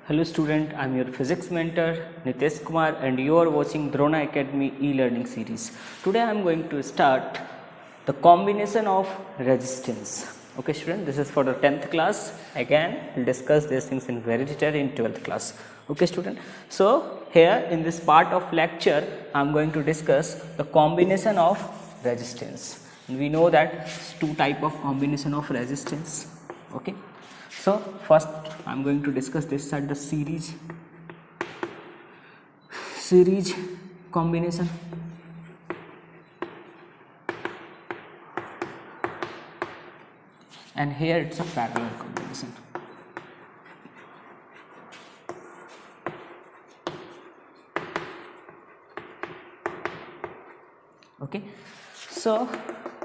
Hello student, I am your physics mentor Nitesh Kumar and you are watching Drona Academy e-learning series. Today I am going to start the combination of resistance. Okay student, this is for the 10th class. Again, we'll discuss these things in very detail in 12th class. Okay student, so here in this part of lecture I am going to discuss the combination of resistance. And we know that two type of combination of resistance. Okay. So first I am going to discuss this side, the series combination, and here it's a parallel combination. Okay, so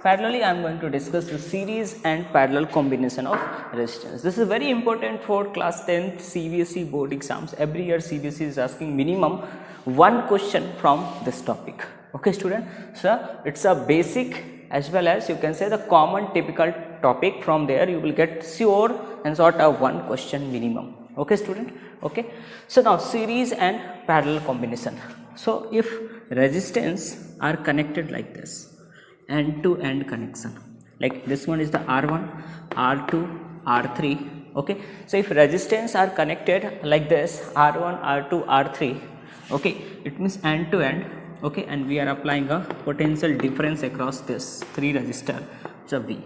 parallelly I am going to discuss the series and parallel combination of resistance. This is very important for class 10th CBSE board exams. Every year CBSE is asking minimum one question from this topic. Okay student, so it's a basic as well as you can say the common typical topic. From there you will get sure and sort of one question minimum. Okay student. Okay, so now series and parallel combination. So if resistance are connected like this, end-to-end connection, like this one is the R1, R2, R3. Okay, so if resistance are connected like this, R1, R2, R3, okay, it means end-to-end. Okay, and we are applying a potential difference across this three resistor, so V,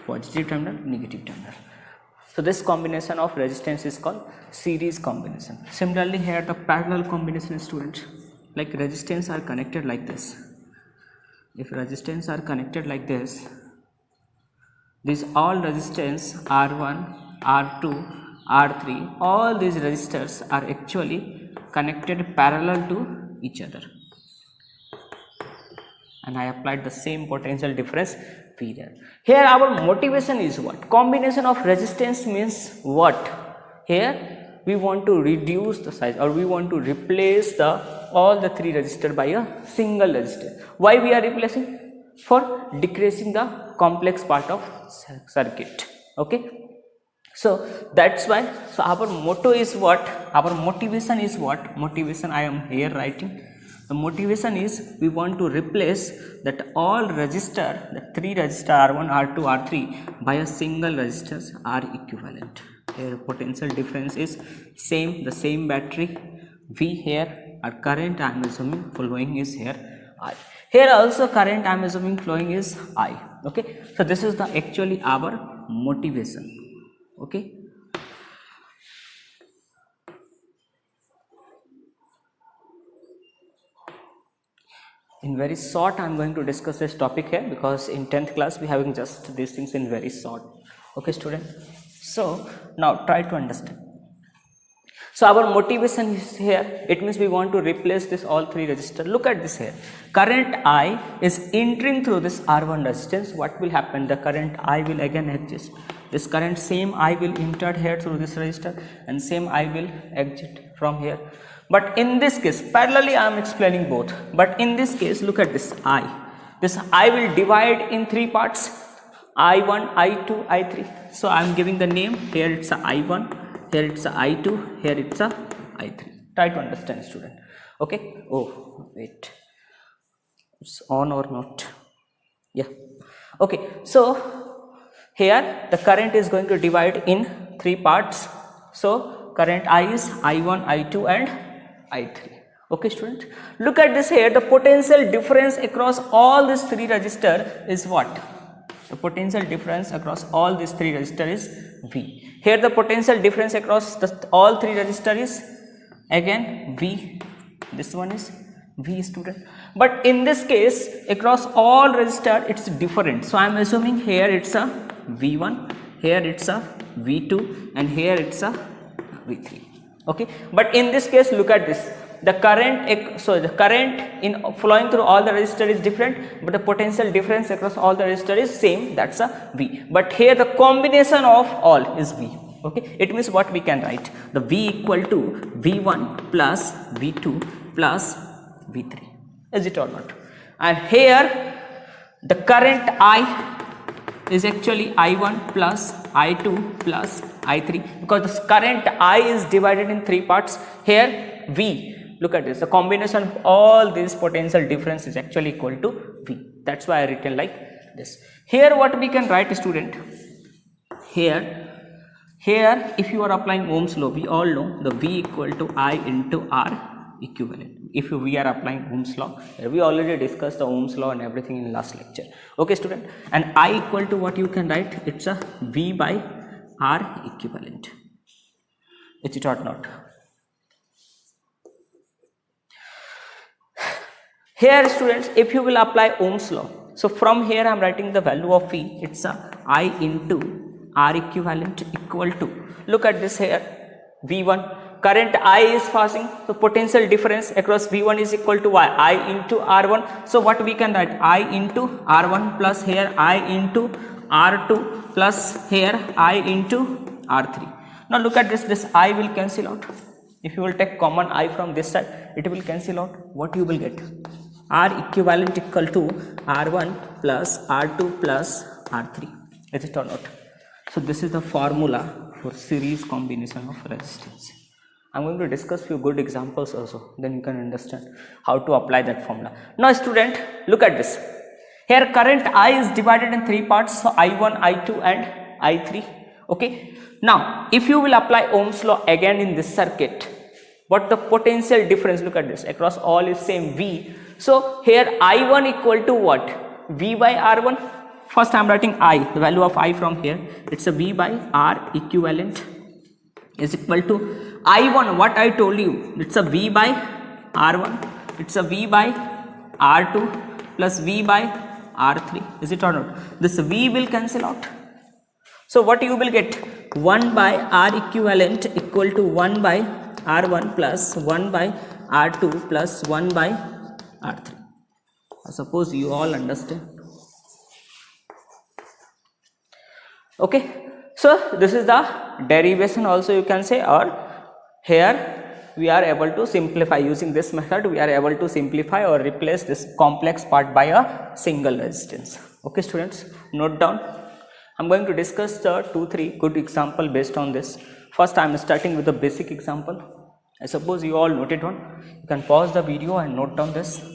positive terminal, negative terminal. So this combination of resistance is called series combination. Similarly here the parallel combination, student, like resistance are connected like this. If resistance are connected like this, these all resistance R1, R2, R3, all these resistors are actually connected parallel to each other, and I applied the same potential difference V there. Here our motivation is what? Combination of resistance means what? Here we want to reduce the size, or we want to replace all the three resistor by a single resistor. Why we are replacing? For decreasing the complex part of circuit. Okay, so that's why. So our motto is what? Our motivation is what? Motivation I am here writing. The motivation is we want to replace that all resistor, the three resistor R1, R2, R3 by a single resistors R equivalent. Here potential difference is same, the same battery V. Here our current I am assuming flowing is here I. Here also current I am assuming flowing is I. Okay, so this is the actually our motivation. Okay. In very short I am going to discuss this topic here, because in 10th class we having just these things in very short. Okay student, so now try to understand. So our motivation is here, it means we want to replace this all three resistor. Look at this here, current I is entering through this R1 resistance. What will happen? The current I will again exist. This current same I will enter here through this resistor, and same I will exit from here. But in this case, parallelly I am explaining both, but in this case look at this I. This I will divide in three parts, I1, I2, I3. So I am giving the name, here it's a I1, here it's a I2, here it's a I3. Try to understand student. Okay, oh wait, it's on or not? Yeah. Okay, so here the current is going to divide in three parts. So current I is I1, I2 and I3. Okay student, look at this here, the potential difference across all these three resistor is what? The potential difference across all these three resistor is V. Here the potential difference across all three resistor is again V. This one is V student. But in this case across all resistor it's different. So I am assuming here it's a V1, here it's a V2, and here it's a V3. Okay, but in this case look at this, the current, so the current in flowing through all the resistor is different, but the potential difference across all the resistor is same, that's a V. But here the combination of all is V. Okay, it means what we can write, the V equal to V1 plus V2 plus V3. Is it or not? And here the current I is actually I1 plus I2 plus I3, because this current I is divided in three parts. Here V, look at this, the combination of all these potential difference is actually equal to V. That's why I written like this. Here what we can write, student, here if you are applying Ohm's law, we all know the V equal to I into R equivalent. If we are applying Ohm's law, we already discussed the Ohm's law and everything in last lecture. Okay student, and I equal to what you can write, it's a V by R equivalent. Is it or not? Here students, if you will apply Ohm's law, so from here I am writing the value of V, it's a I into R equivalent equal to, look at this here, V1, current I is passing, so potential difference across V1 is equal to Y, I into R1. So what we can write, I into R1 plus here I into R2 plus here I into R3. Now look at this I will cancel out. If you will take common I from this side, it will cancel out. What you will get? R equivalent equal to R1 plus R2 plus R3. Is it or not? So this is the formula for series combination of resistance. I am going to discuss few good examples also, then you can understand how to apply that formula. Now student, look at this. Here current I is divided in three parts, so I1, I2 and I3. Okay. Now if you will apply Ohm's law again in this circuit, but the potential difference, look at this, across all is same V. So here I1 equal to what? V by R1. First I am writing I, the value of I from here, it's a V by R equivalent is equal to I1, what I told you, it's a V by R1, it's a V by R2 plus V by R3. Is it or not? This V will cancel out. So what you will get? 1 by R equivalent equal to 1 by R1 plus 1 by R2 plus 1 by R3. I suppose you all understand. Okay, so this is the derivation also you can say, or here we are able to simplify using this method, we are able to simplify or replace this complex part by a single resistance. Okay students, note down. I am going to discuss the 2-3 good example based on this. First I am starting with the basic example. I suppose you all noted on. You can pause the video and note down this.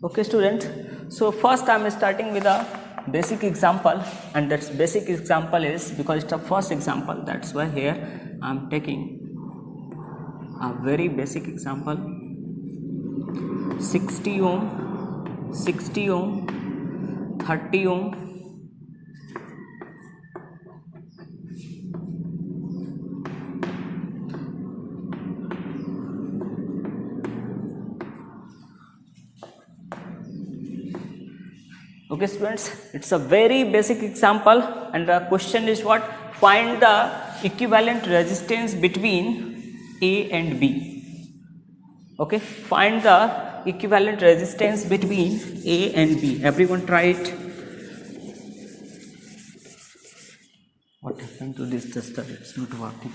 Okay students, so first I am starting with a basic example, and that basic example is, because it's the first example, that's why here I am taking a very basic example. 60 ohm, 60 ohm, 30 ohm, okay students, it's a very basic example, and the question is what? Find the equivalent resistance between A and B. Okay, find the equivalent resistance between A and B. Everyone try it. What happened to this tester? It's not working.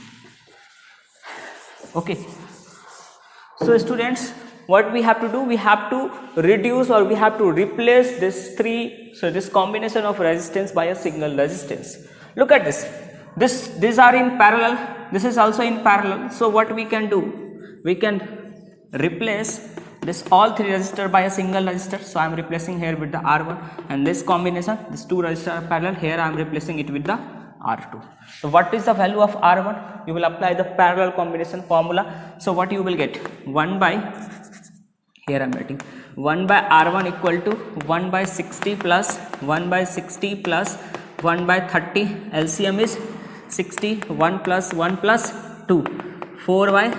Okay, so students, what we have to do, we have to reduce or we have to replace this this combination of resistance by a single resistance. Look at this, these are in parallel, this is also in parallel. So what we can do, we can replace this all three resistor by a single resistor. So I am replacing here with the R1, and this combination, this two resistor are parallel, here I am replacing it with the R2. So what is the value of R1? You will apply the parallel combination formula. So what you will get? 1 by, here I am writing 1 by R1 equal to 1 by 60 plus 1 by 60 plus 1 by 30. LCM is 60, 1 plus 1 plus 2, 4 by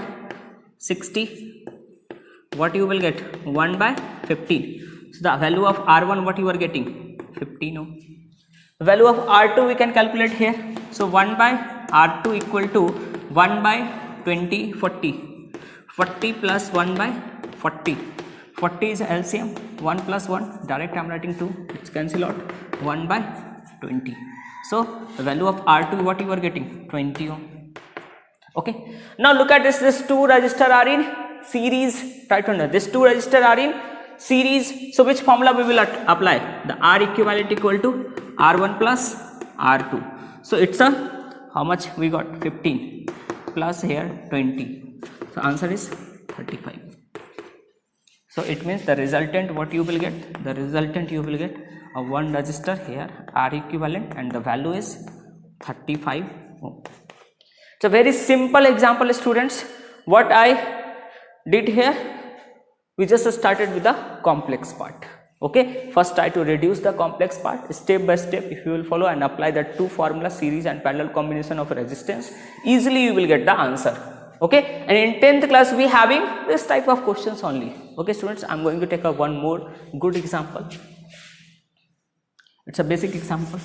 60. What you will get? 1 by 15. So the value of R1, what you are getting? 15 ohm. The value of R2 we can calculate here. So 1 by R2 equal to 1 by 20, 40. 40 plus 1 by 40. 40 is LCM, 1 plus 1, direct I am writing 2, it's cancel out, 1 by 20. So the value of R2 what you are getting? 20 ohm. Okay. Now look at this, these two resistors are in series. Try to understand. These two resistors are in series. So which formula we will apply? The R equivalent equal to R1 plus R2. So it's a, how much we got? 15 plus here 20. So answer is 35. So it means the resultant what you will get? The resultant you will get a one resistor here R equivalent and the value is 35 ohm. It's a very simple example, students. What I did here, we just started with the complex part. Okay, first try to reduce the complex part step by step. If you will follow and apply the two formula, series and parallel combination of resistance, easily you will get the answer. Okay, and in 10th class we having this type of questions only. Okay students, I am going to take a one more good example. It's a basic example.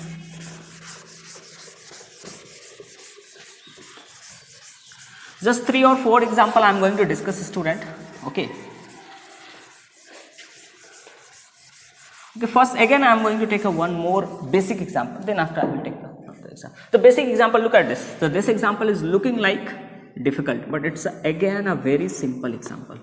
Just 3 or 4 example I am going to discuss, student. Okay. Okay, first again I am going to take a one more basic example, then after I will take the example. The basic example, look at this. So this example is looking like difficult, but it's again a very simple example.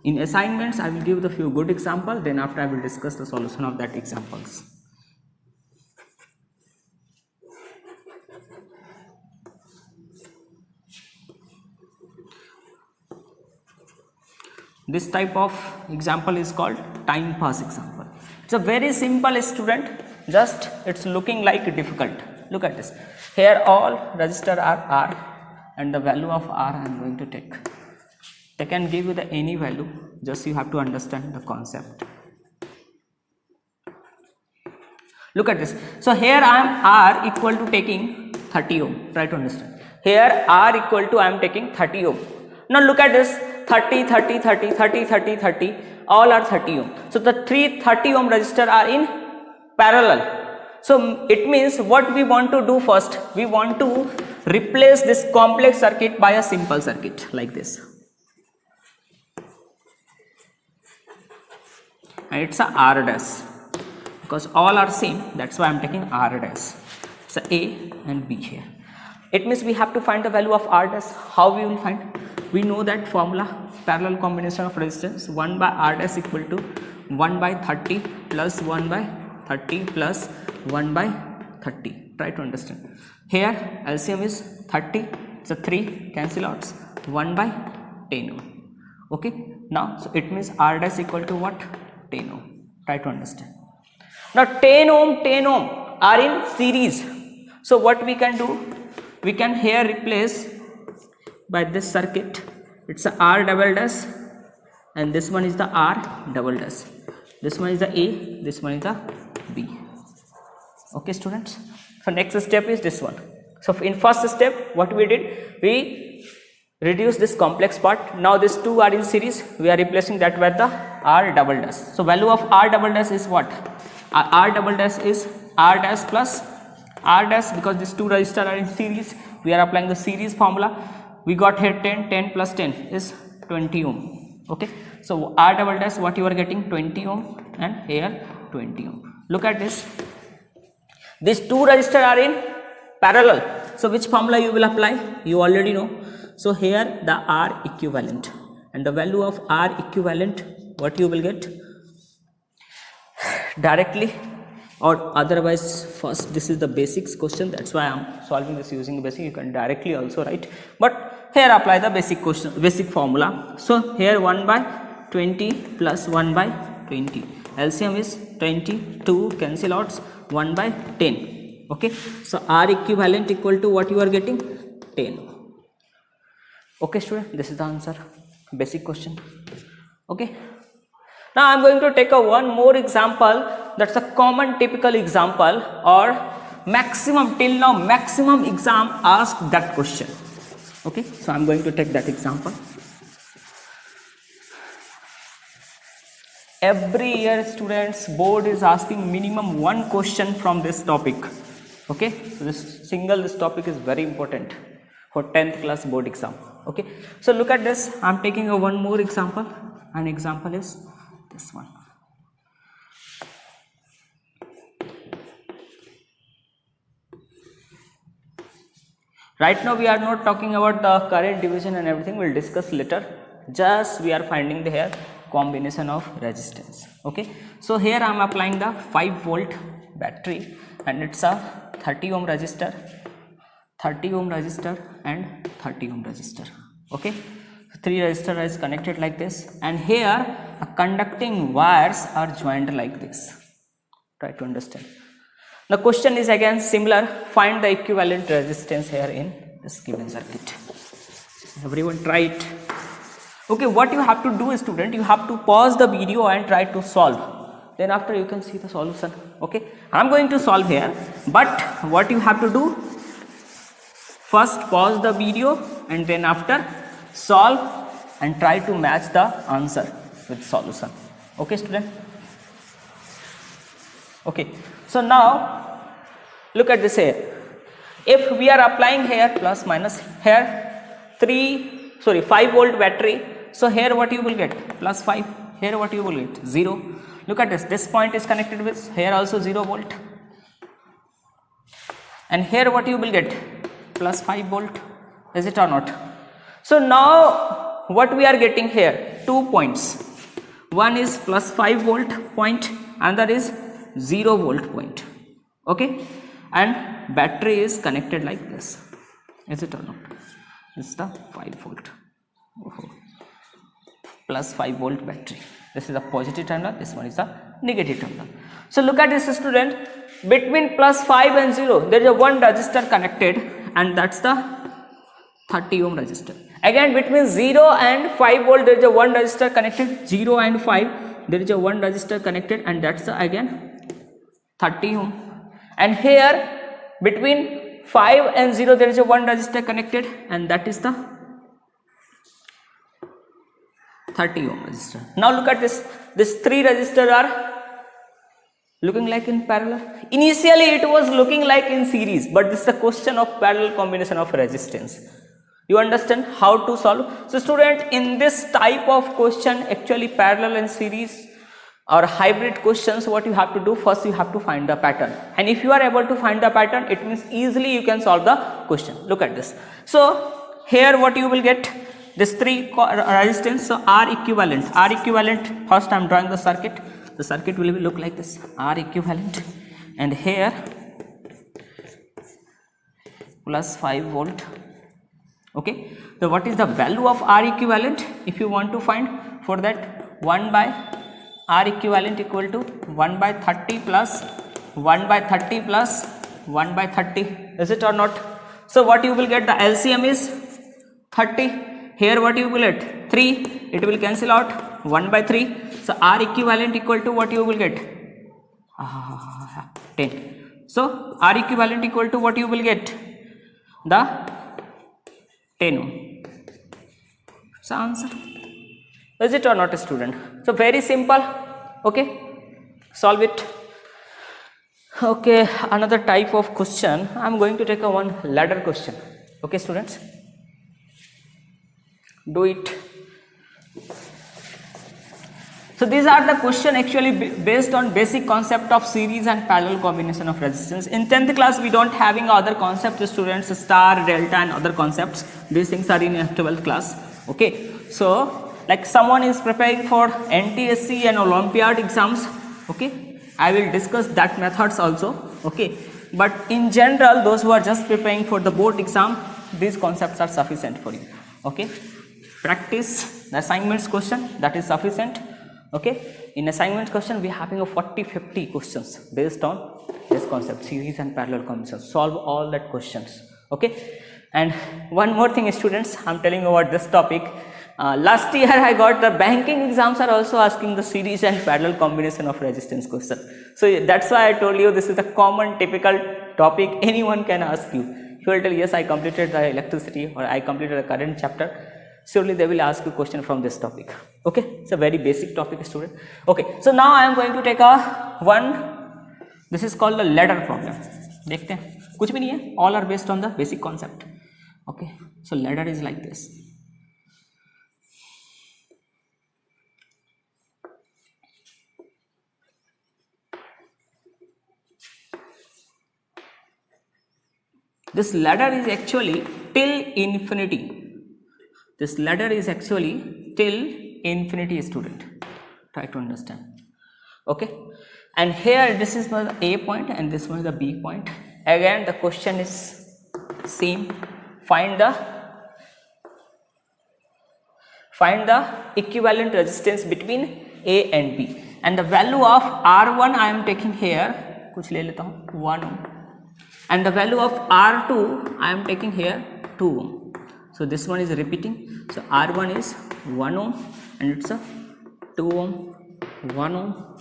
In assignments I will give the few good examples, then after I will discuss the solution of that examples. This type of example is called time pass example. It's a very simple, student, just it's looking like difficult. Look at this. Here all resistors are R and the value of R I am going to take. They can give you the any value, just you have to understand the concept. Look at this. So here I am R equal to taking 30 ohm. Try to understand. Here R equal to I am taking 30 ohm. Now look at this. 30, 30, 30, 30, 30, 30, all are 30 ohm. So the three 30 ohm resistors are in parallel. So it means what we want to do first, we want to replace this complex circuit by a simple circuit like this. And it's a R dash, because all are same, that's why I am taking R dash. It's a A and B here. It means we have to find the value of R dash. How we will find? We know that formula, parallel combination of resistance, 1 by R dash equal to 1 by 30 plus 1 by 30 plus 1 by 30. Try to understand. Here LCM is 30, it's a 3, cancel out, 1 by 10 ohm. Okay, now so it means R dash equal to what? 10 ohm. Try to understand. Now 10 ohm are in series. So what we can do? We can here replace by this circuit. It's a R double dash and this one is the R double dash. This one is the A, this one is the B. Okay students. So next step is this one. So in first step what we did, we reduce this complex part. Now these two are in series, we are replacing that with the R double dash. So value of R double dash is what? R double dash is R dash plus R dash, because these two resistors are in series, we are applying the series formula. We got here 10 plus 10 is 20 ohm. Okay, so R double dash what you are getting? 20 ohm and here 20 ohm. Look at this. These two resistors are in parallel. So which formula you will apply? You already know. So here the R equivalent, and the value of R equivalent what you will get? Directly, or otherwise first this is the basics question, that's why I am solving this using basic. You can directly also write, but here apply the basic question, basic formula. So here 1 by 20 plus 1 by 20, LCM is 20, 2 cancel out, 1 by 10. Okay, so R equivalent equal to what you are getting? 10. Okay student, this is the answer, basic question. Okay, now I am going to take a one more example, that's a common typical example, or maximum till now maximum exam asked that question. Okay, so I am going to take that example. Every year students, board is asking minimum one question from this topic. Okay, so this topic is very important. for 10th class board exam. Okay, so look at this. I'm taking a one more example, and example is this one. Right now we are not talking about the current division and everything, we'll discuss later. Just we are finding the here combination of resistance. Okay, so here I am applying the 5 volt battery, and it's a 30 ohm resistor, 30 ohm resistor and 30 ohm resistor. Okay, 3 resistor is connected like this, and here conducting wires are joined like this. Try to understand. The question is again similar, find the equivalent resistance here in this given circuit. Everyone try it. Okay, what you have to do, student, you have to pause the video and try to solve. Then after you can see the solution. Okay, I am going to solve here, but what you have to do, first pause the video and then after solve and try to match the answer with solution. Okay, student. Okay, so now look at this here. If we are applying here plus minus, here 5 volt battery, so here what you will get, plus 5, here what you will get, 0. Look at this point is connected with, here also 0 volt, and here what you will get, plus 5 volt, is it or not? So now what we are getting here, 2 points, one is plus 5 volt point, another is 0 volt point. Okay, and battery is connected like this, is it or not? It's the 5 volt, plus 5 volt battery. This is the positive terminal, this one is the negative terminal. So look at this, student, between plus 5 and 0 there is a one resistor connected, and that's the 30 ohm resistor. Again between 0 and 5 volt there is a one resistor connected, 0 and 5 there is a one resistor connected, and that's the again 30 ohm. And here between 5 and 0 there is a one resistor connected, and that is the 30 ohm resistor. Now look at this, these 3 resistors are looking like in parallel. Initially it was looking like in series, but this is the question of parallel combination of resistance. You understand how to solve? So student, in this type of question, actually parallel and series or hybrid questions, what you have to do, first you have to find the pattern, and if you are able to find the pattern, it means easily you can solve the question. Look at this. So here what you will get, this 3 resistance, so R equivalent, first I am drawing the circuit will be look like this, R equivalent, and here plus 5 volt. Okay, so what is the value of R equivalent? If you want to find, for that 1 by R equivalent equal to 1 by 30 plus 1 by 30 plus 1 by 30, is it or not? So what you will get, the LCM is 30, here what you will get, 3, it will cancel out, 1 by 3, so R equivalent equal to what you will get, 10. So R equivalent equal to what you will get, the 10 ohm. So answer, is it or not, a student? So very simple. Okay, solve it. Okay, another type of question, I am going to take a one ladder question. Okay, students, do it. So these are the question actually based on basic concept of series and parallel combination of resistance. In 10th class we don't having other concepts, students, star, delta and other concepts. These things are in 12th class. Okay, so like someone is preparing for NTSC and Olympiad exams, okay, I will discuss that methods also. Okay, but in general those who are just preparing for the board exam, these concepts are sufficient for you. Okay, practice the assignments question, that is sufficient. Okay, in assignment question we are having a 40-50 questions based on this concept, series and parallel combination. Solve all that questions. Okay, and one more thing, students, I am telling you about this topic. Last year I got the banking exams are also asking the series and parallel combination of resistance question. So that's why I told you this is a common typical topic anyone can ask you. You will tell yes, I completed the electricity or I completed the current chapter. Surely they will ask you question from this topic. Okay, it's a very basic topic, student. Okay, so now I am going to take a one, this is called the ladder problem. देखते हैं, कुछ भी नहीं है, all are based on the basic concept. Okay, so ladder is like this. This ladder is actually till infinity. This ladder is actually till infinity, student. Try to understand. Okay, and here this is the A point and this one is the B point. Again the question is same. Find the equivalent resistance between A and B, and the value of R1 I am taking here, कुछ ले लेता हूँ 1 ohm, and the value of R2 I am taking here 2 ohm. So this one is repeating. So R1 is 1 ohm and it's a 2 ohm, 1 ohm,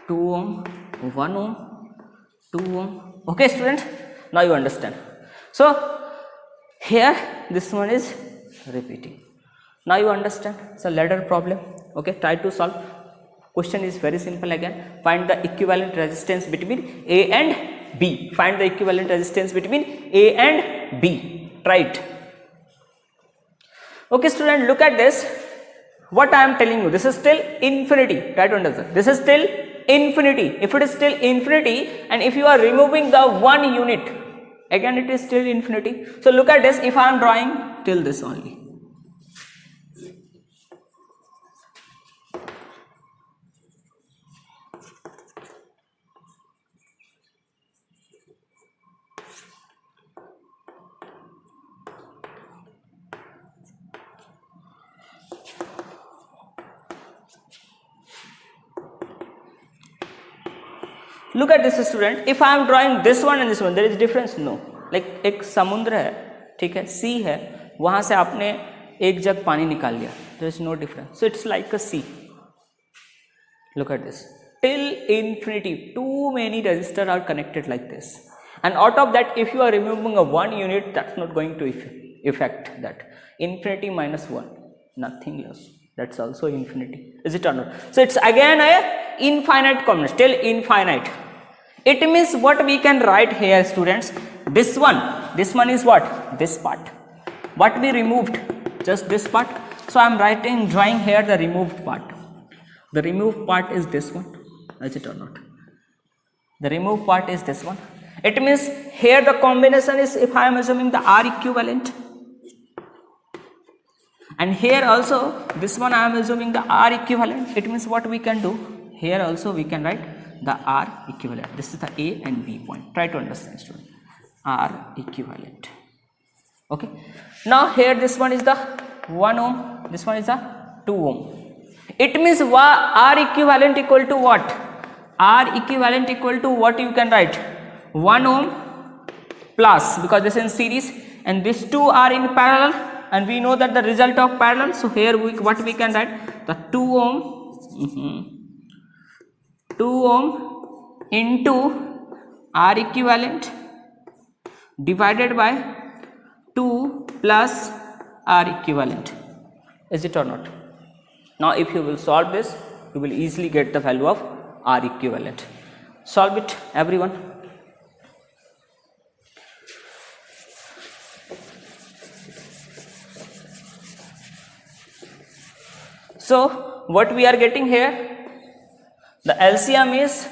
2 ohm, 1 ohm, 2 ohm. Okay, student, now you understand. So here this one is repeating. Now you understand. It's a ladder problem. Okay, try to solve. Question is very simple again. Find the equivalent resistance between A and B. Find the equivalent resistance between A and B. Try it. Okay, student, look at this. What I am telling you, this is still infinity. Try to understand. This is still infinity. If it is still infinity and if you are removing the 1 unit, again it is still infinity. So look at this. If I am drawing till this only, look at this, student. If I am drawing this one and this one, there is difference? No. Like एक समुद्र है, ठीक है, सी है, वहां से आपने एक जग पानी निकाल लिया, there is no difference. So it's like a sea. Look at this. Till infinity, too many resistors are connected like this, and out of that, if you are removing a 1 unit, that's not going to affect that. Infinity minus 1, nothing else. That's also infinity. Is it or not? So it's again a infinite combination, till infinite. It means what we can write here, students. This one is what? This part. What we removed? Just this part. So I am drawing here the removed part. The removed part is this one. Is it or not? The removed part is this one. It means here the combination is, if I am assuming the R equivalent, and here also this one I am assuming the R equivalent. It means what we can do here also, we can write the R equivalent. This is the A and B point. Try to understand, student. R equivalent. Okay. Now here this one is the 1 ohm. This one is the 2 ohm. It means R equivalent equal to what? R equivalent equal to what you can write? 1 ohm plus, because this is in series, and these two are in parallel, and we know that the result of parallel. So here what we can write? The 2 ohm, 2 ohm into R equivalent divided by 2 plus R equivalent. Is it or not? Now if you will solve this, you will easily get the value of R equivalent. Solve it, everyone. So what we are getting here, the LCM is,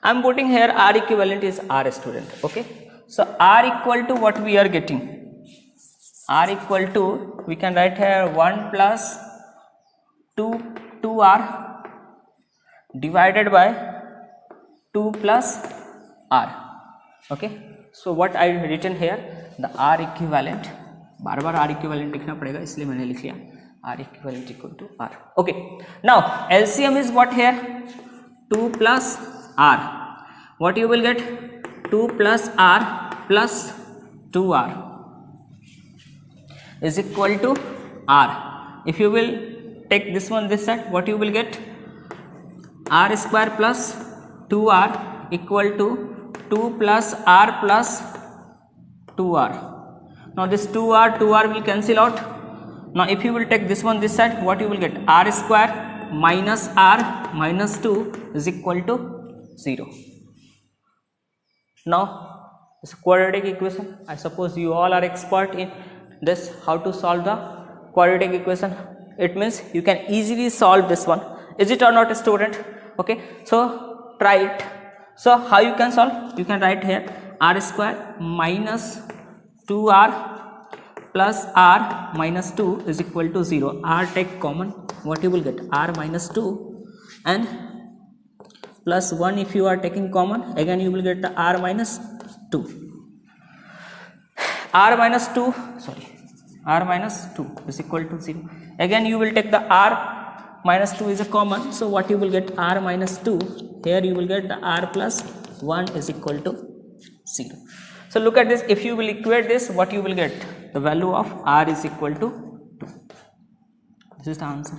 I am putting here R equivalent is R, student. Okay. So R equal to what we are getting? R equal to, we can write here 1 plus 2R divided by 2 plus R. Okay. So what I written here, the R equivalent, bar bar R equivalent लिखना पड़ेगा इसलिए मैंने लिख लिया R equivalent equal to R. Okay. Now LCM is what here? 2 plus R. What you will get? 2 plus R plus 2R is equal to R. If you will take this one this side, what you will get? R square plus 2R equal to 2 plus R plus 2R. Now this 2R will cancel out. Now if you will take this one this side, what you will get? R square minus R minus 2 is equal to 0. Now It's a quadratic equation. I suppose you all are expert in this, how to solve the quadratic equation. It means you can easily solve this one. Is it or not, a student? Okay, so try it. So how you can solve? You can write here r square minus 2r plus r minus 2 is equal to 0. R take common, what you will get? R minus 2 and plus 1 if you are taking common, again you will get the r minus 2. R minus 2 is equal to 0. Again you will take the r minus 2 is a common, so what you will get? R minus 2. Here you will get the r plus 1 is equal to 0. So look at this, if you will equate this, what you will get? The value of r is equal to 2. This is the answer.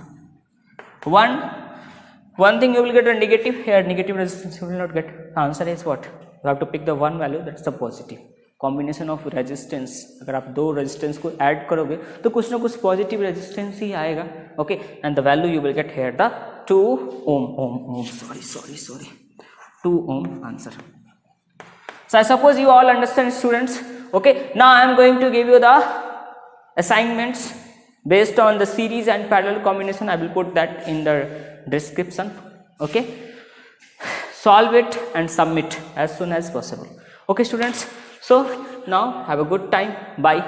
One thing you will get a negative, here negative resistance you will not get. The answer is what? You have to pick the one value, that's the positive. Combination of resistance, अगर आप दो resistance को add करोगे तो कुछ ना कुछ positive resistance ही आएगा. Okay, and the value you will get here the 2 ohm. Sorry, 2 ohm answer. So I suppose you all understand, students. Okay, now I am going to give you the assignments based on the series and parallel combination. I will put that in the description. Okay, solve it and submit as soon as possible. Okay, students. So now have a good time. Bye.